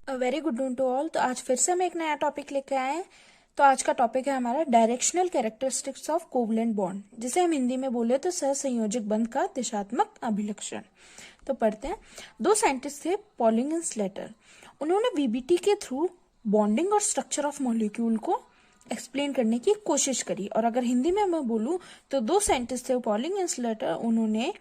Very good done to all. तो आज फिर से हम एक नया टॉपिक लेके आए हैं। तो आज का टॉपिक है हमारा directional characteristics of covalent bond, जिसे हम हिंदी में बोले तो सहसंयोजक बंध का दिशात्मक अभिलक्षण। तो पढ़ते हैं। दो साइंटिस्ट थे, पॉलिंग एंड स्लेटर। उन्होंने वीबीटी के थ्रू बॉन्डिंग और स्ट्रक्चर ऑफ मॉलिक्यूल को एक्सप्लेन करने की कोशिश करी। और अगर हिंदी में मैं बोलूं तो दो साइंटिस्ट थे, पॉलिंग एंड स्लेटर। उन्होंने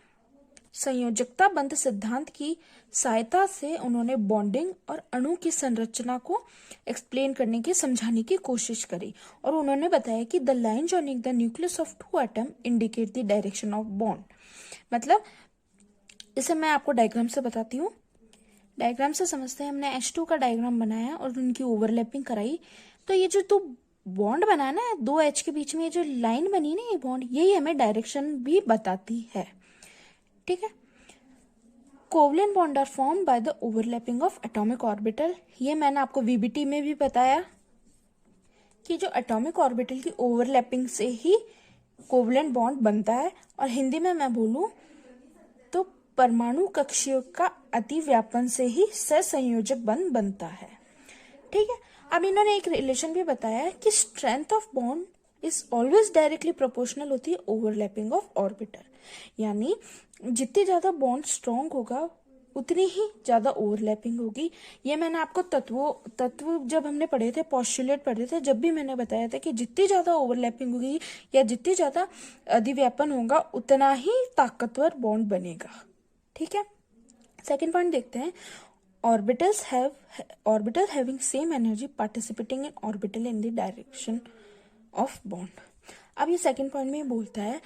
संयोजकता बंध सिद्धांत की सहायता से उन्होंने बॉन्डिंग और अणु की संरचना को एक्सप्लेन करने की समझाने की कोशिश करी। और उन्होंने बताया कि the line joining the nucleus of two atom indicate the direction of bond. मतलब इसे मैं आपको डायग्राम से बताती हूँ। डायग्राम से समझते हैं। हमने H2 का डायग्राम बनाया और उनकी ओवरलैपिंग कराई। तो ये जो दो बॉन्ड बना ना, दो H के बीच में ये जो लाइन बनी ना, ये बॉन्ड, यही हमें डायरेक्शन भी बताती है। ठीक है। Covalent bond are form by the overlapping of atomic orbital. ये मैंने आपको वीबीटी में भी बताया कि जो एटॉमिक ऑर्बिटल की ओवरलैपिंग से ही कोवलेंट बॉन्ड बनता है। और हिंदी में मैं बोलूं तो परमाणु कक्षीय का अतिव्यापन से ही सहसंयोजक बंध बनता है। ठीक है। अब इन्होंने एक रिलेशन भी बताया कि strength of bond is always directly proportional होती है ओवरलैपिंग ऑफ ऑर्बिटल। यानी जितनी ज्यादा बॉन्ड स्ट्रॉन्ग होगा उतनी ही ज्यादा ओवरलैपिंग होगी। ये मैंने आपको तत्व जब हमने पढ़े थे, पोस्टुलेट पढ़े थे, जब भी मैंने बताया था कि जितनी ज्यादा ओवरलैपिंग होगी या जितनी ज्यादा अधिव्यापन होगा उतना ही ताकतवर बॉन्ड बनेगा। ठीक है। सेकेंड पॉइंट देखते हैं। Orbitals having same energy participating in orbital in the direction of bond. अब ये सेकेंड पॉइंट में बोलता है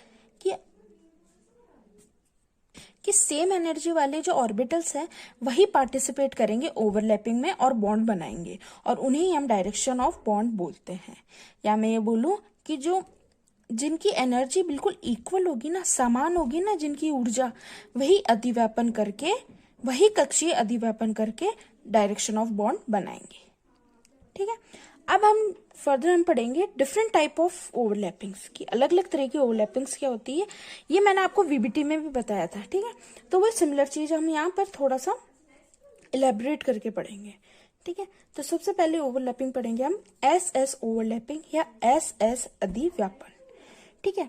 कि सेम एनर्जी वाले जो ऑर्बिटल्स हैं वही पार्टिसिपेट करेंगे ओवरलैपिंग में और बॉन्ड बनाएंगे, और उन्हें ही हम डायरेक्शन ऑफ बॉन्ड बोलते हैं। या मैं ये बोलूं कि जो जिनकी एनर्जी बिल्कुल इक्वल होगी ना, समान होगी ना, जिनकी ऊर्जा, वही अधिव्यापन करके, वही कक्षीय अधिव्यापन करके डायरेक्शन ऑफ बॉन्ड बनाएंगे। ठीक है। अब हम फर्दर पढ़ेंगे डिफरेंट टाइप ऑफ ओवरलैपिंग्स की। अलग अलग तरह की ओवरलैपिंग्स क्या होती है, ये मैंने आपको वीबीटी में भी बताया था। ठीक है। तो वो सिमिलर चीज हम यहाँ पर थोड़ा सा इलेबोरेट करके पढ़ेंगे। ठीक है। तो सबसे पहले ओवरलैपिंग पढ़ेंगे हम एस एस ओवरलैपिंग या एस एस अधिव्यापन। ठीक है।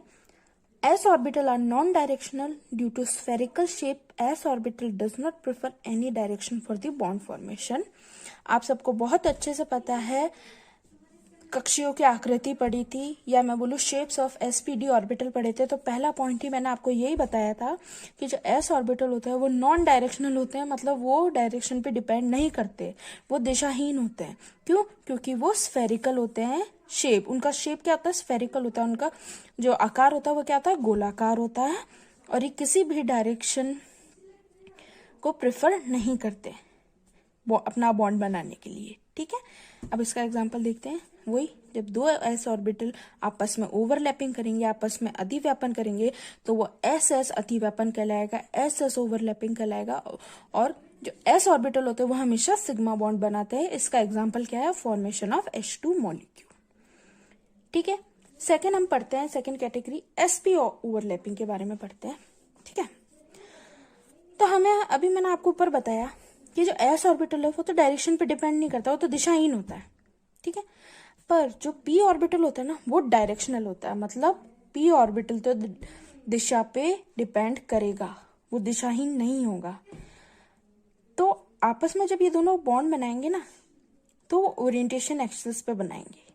S orbital are non-directional due to spherical shape. S orbital does not prefer any direction for the bond formation. आप सबको बहुत अच्छे से पता है, कक्षीयों की आकृति पढ़ी थी, या मैं बोलूँ शेप्स ऑफ एसपीडी ऑर्बिटल पढ़े थे। तो पहला पॉइंट ही मैंने आपको यही बताया था कि जो एस ऑर्बिटल होते हैं वो नॉन डायरेक्शनल होते हैं। मतलब वो डायरेक्शन पे डिपेंड नहीं करते, वो दिशाहीन होते हैं। क्यों? क्योंकि वो स्फेरिकल होते हैं। शेप, उनका शेप क्या होता है? स्फेरिकल होता है। उनका जो आकार होता है वो क्या होता है? गोलाकार होता है। और ये किसी भी डायरेक्शन को प्रेफर नहीं करते अपना बॉन्ड बनाने के लिए। ठीक है। अब इसका एग्जांपल देखते हैं। वही, जब दो एस ऑर्बिटल आपस में ओवरलैपिंग करेंगे, आपस में अधिव्यापन करेंगे, तो वो एस एस अधिव्यापन कहलाएगा, एस एस ओवरलैपिंग कहलाएगा। और जो एस ऑर्बिटल होते हैं वो हमेशा सिग्मा बॉन्ड बनाते हैं। इसका एग्जाम्पल क्या है? Formation of H2 molecule. ठीक है। सेकेंड हम पढ़ते हैं, सेकेंड कैटेगरी sp ओवरलैपिंग के बारे में पढ़ते हैं। ठीक है। तो हमें अभी मैंने आपको ऊपर बताया कि जो एस ऑर्बिटल है वो तो डायरेक्शन पे डिपेंड नहीं करता, वो तो दिशाहीन होता है। ठीक है। पर जो p ऑर्बिटल होता है ना, वो डायरेक्शनल होता है। मतलब p ऑर्बिटल तो दिशा पे डिपेंड करेगा, वो दिशाहीन नहीं होगा। तो आपस में जब ये दोनों बॉन्ड बनाएंगे ना, तो वो ओरिएंटेशन एक्सिस पे बनाएंगे,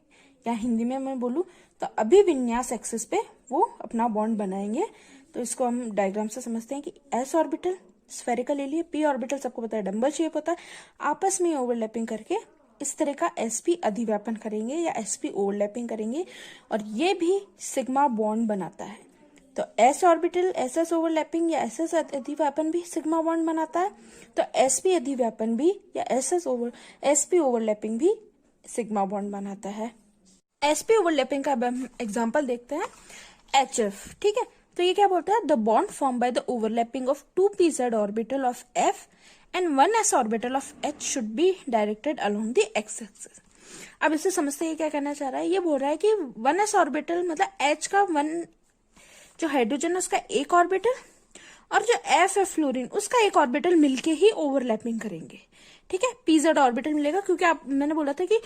या हिंदी में मैं बोलूं तो अभिविन्यास एक्सिस पे वो अपना बॉन्ड बनाएंगे। तो इसको हम डायग्राम से समझते हैं कि एस ऑर्बिटल स्फेरिकल ले लिए, पी ऑर्बिटल सबको पता है डम्बल शेप होता है, आपस में ओवरलैपिंग करके इस तरह का एसपी अधिव्यापन करेंगे या एसपी ओवरलैपिंग करेंगे, और ये भी सिग्मा बॉन्ड बनाता है। तो S orbital S S overlapping या एस एस अधिव्यापन भी सिग्मा बॉन्ड बनाता है। तो एसपी अधिव्यापन भी या एसपी ओवरलैपिंग भी सिग्मा बॉन्ड बनाता है। एसपी ओवरलैपिंग का अब हम एग्जाम्पल देखते हैं, HF। ठीक है। तो ये क्या बोलता है? The bond form by the overlapping of 2pz orbital of F and 1s orbital of H should be directed along the x axis. अब इससे समझते हैं क्या कहना चाह रहा है। ये बोल रहा है कि 1s ऑर्बिटल मतलब H का जो हाइड्रोजन है उसका एक ऑर्बिटल, और जो F है फ्लोरीन, उसका एक ऑर्बिटल मिलके ही ओवरलैपिंग करेंगे। ठीक है, pz ऑर्बिटल मिलेगा, क्योंकि आप मैंने बोला था कि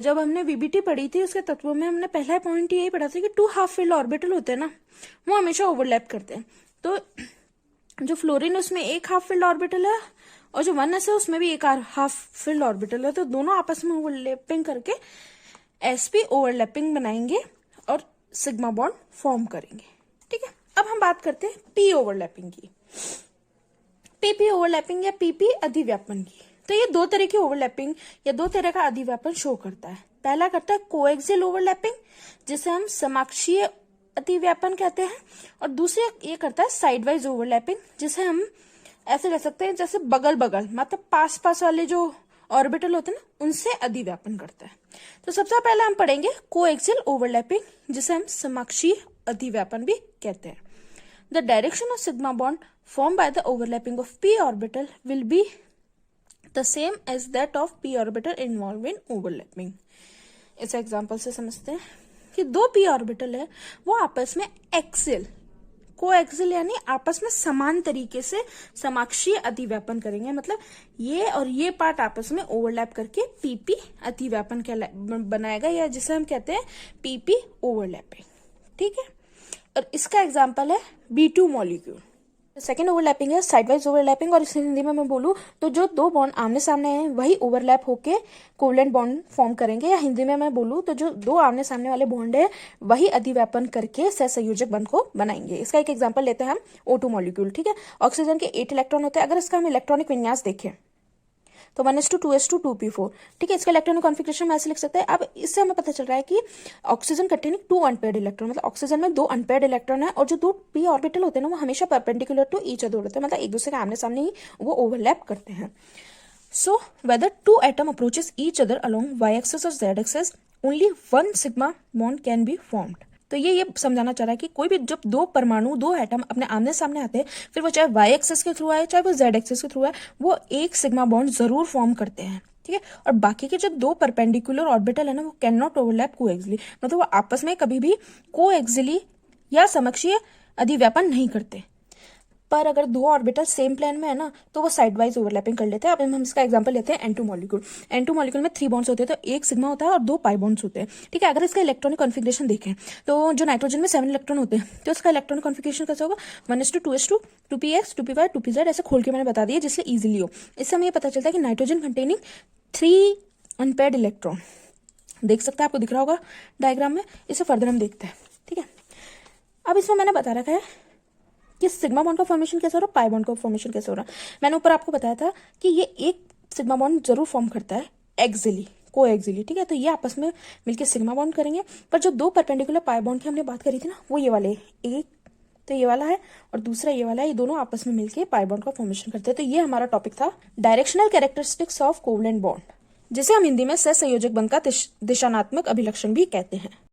जब हमने वीबीटी पढ़ी थी उसके तत्वों में हमने पहला पॉइंट यही पढ़ा था कि 2 हाफ फिल्ड ऑर्बिटल होते हैं ना, वो हमेशा ओवरलैप करते हैं। तो जो फ्लोरीन है उसमें एक हाफ फिल्ड ऑर्बिटल है और जो 1s है उसमें भी एक हाफ फिल्ड ऑर्बिटल है, तो दोनों आपस में ओवरलैपिंग करके sp ओवरलैपिंग बनाएंगे और सिग्मा बॉन्ड फॉर्म करेंगे। ठीक है, अब हम बात करते हैं p ओवरलैपिंग की, pp ओवरलैपिंग या pp अधिव्यापन की। तो ये दो तरह की ओवरलैपिंग या दो तरह का अधिव्यापन शो करता है। पहला करता है कोएक्सियल ओवरलैपिंग, जिसे हम समाक्षीय अतिव्यापन कहते हैं, और दूसरे ये करता है साइडवाइज ओवरलैपिंग, जिसे हम ऐसे कह सकते हैं जैसे बगल बगल, मतलब पास पास वाले जो ऑर्बिटल होते हैं ना, उनसे अधिव्यापन करता है। तो सबसे पहले हम पढ़ेंगे कोएक्सियल ओवरलैपिंग, जिसे हम समाक्षीय अधिव्यापन भी कहते हैं। The direction of sigma bond formed by the overlapping of p orbital will be the same as that of p orbital involved in overlapping। इस एग्जांपल से समझते हैं कि दो p ऑर्बिटल है वो आपस में एक्सियल कोएक्सियल यानी आपस में समान तरीके से समाक्षीय अधिव्यापन करेंगे, मतलब ये और ये पार्ट आपस में ओवरलैप करके पीपी अधिव्यापन बनाएगा, या जिसे हम कहते हैं पीपी ओवरलैपिंग। ठीक है, और इसका एग्जांपल है B2 मॉलिक्यूल। सेकेंड ओवरलैपिंग है साइडवाइज ओवरलैपिंग, और इसे हिंदी में मैं बोलूँ तो जो दो बॉन्ड आमने सामने हैं वही ओवरलैप होके कोवलेंट बॉन्ड फॉर्म करेंगे, या हिंदी में मैं बोलूँ तो जो दो आमने सामने वाले बॉन्ड है वही अधिव्यापन करके सहसंयोजक बंध को बनाएंगे। इसका एक एग्जांपल लेते हैं हम O2 मॉलिक्यूल। ठीक है, ऑक्सीजन के 8 इलेक्ट्रॉन होते हैं। अगर इसका हम इलेक्ट्रॉनिक विन्यास देखें तो 1s2 2s2 2p4। ठीक है, इसका इलेक्ट्रॉनिक कॉन्फिगरेशन हम ऐसे लिख सकते हैं। अब इससे हमें पता चल रहा है कि ऑक्सीजन कंटेनिंग 2 अनपेयर्ड इलेक्ट्रॉन, मतलब ऑक्सीजन में 2 अनपेयर्ड इलेक्ट्रॉन है, और जो दो p ऑर्बिटल होते हैं ना वो हमेशा परपेंडिकुलर टू ईच अदर होते हैं, मतलब एक दूसरे के आमने सामने ही वो ओवरलैप करते हैं। So whether 2 atom approaches each other along y axis और z axis, only 1 sigma bond can be formed. तो ये समझाना चाह रहा है कि कोई भी जब दो परमाणु दो एटम अपने आमने सामने आते हैं, फिर वो चाहे वाई एक्सिस के थ्रू आए चाहे वो जेड एक्सिस के थ्रू आए, वो एक सिग्मा बॉन्ड जरूर फॉर्म करते हैं। ठीक है, और बाकी के जो दो परपेंडिकुलर ऑर्बिटल है ना वो कैन नॉट ओवरलैप कोएक्सियली, मतलब वो आपस में कभी भी कोएक्सियली या समक्षीय अधिव्यापन नहीं करते। पर अगर दो ऑर्बिटल सेम प्लेन में है ना तो वो साइडवाइज ओवरलैपिंग कर लेते हैं। अब हम इसका एग्जांपल लेते हैं N2 मॉलिक्यूल। N2 मॉलिक्यूल में 3 बॉन्ड्स होते हैं, तो एक सिग्मा होता है और 2 पाई बॉन्ड्स होते हैं। ठीक है, अगर इसका इलेक्ट्रॉनिक कॉन्फिगरेशन देखें तो जो नाइट्रोजन में 7 इलेक्ट्रॉन होते हैं, तो इसका इलेक्ट्रॉनिक कॉन्फिगरेशन कैसा होगा 1s2 2s2 2px 2py 2pz, ऐसे खोल के मैंने बता दिया जिससे इजीली हो। इससे हमें ये पता चलता है कि नाइट्रोजन कंटेनिंग 3 अनपेयर्ड इलेक्ट्रॉन, देख सकते हैं, आपको दिख रहा होगा डायग्राम में। इसे फर्दर हम देखते हैं। ठीक है, अब इसमें मैंने बता रखा है कि सिग्मा बॉन्ड का फॉर्मेशन कैसे हो रहा है, पाई बॉन्ड का फॉर्मेशन कैसे हो रहा है। मैंने ऊपर आपको बताया था कि ये एक सिग्मा बॉन्ड जरूर फॉर्म करता है एक्सियली कोएक्सियली। ठीक है, तो ये आपस में मिलकर सिग्मा बॉन्ड करेंगे। पर जो दो परपेंडिकुलर पाई बॉन्ड की हमने बात करी थी ना, वो ये वाले, एक तो ये वाला है और दूसरा ये वाला है, ये दोनों आपस में मिलकर पाई बॉन्ड का फॉर्मेशन करते हैं। तो ये हमारा टॉपिक था directional characteristics of covalent bond, जिसे हम हिंदी में सहसंयोजक बंध का दिशानात्मक अभिलक्षण भी कहते हैं।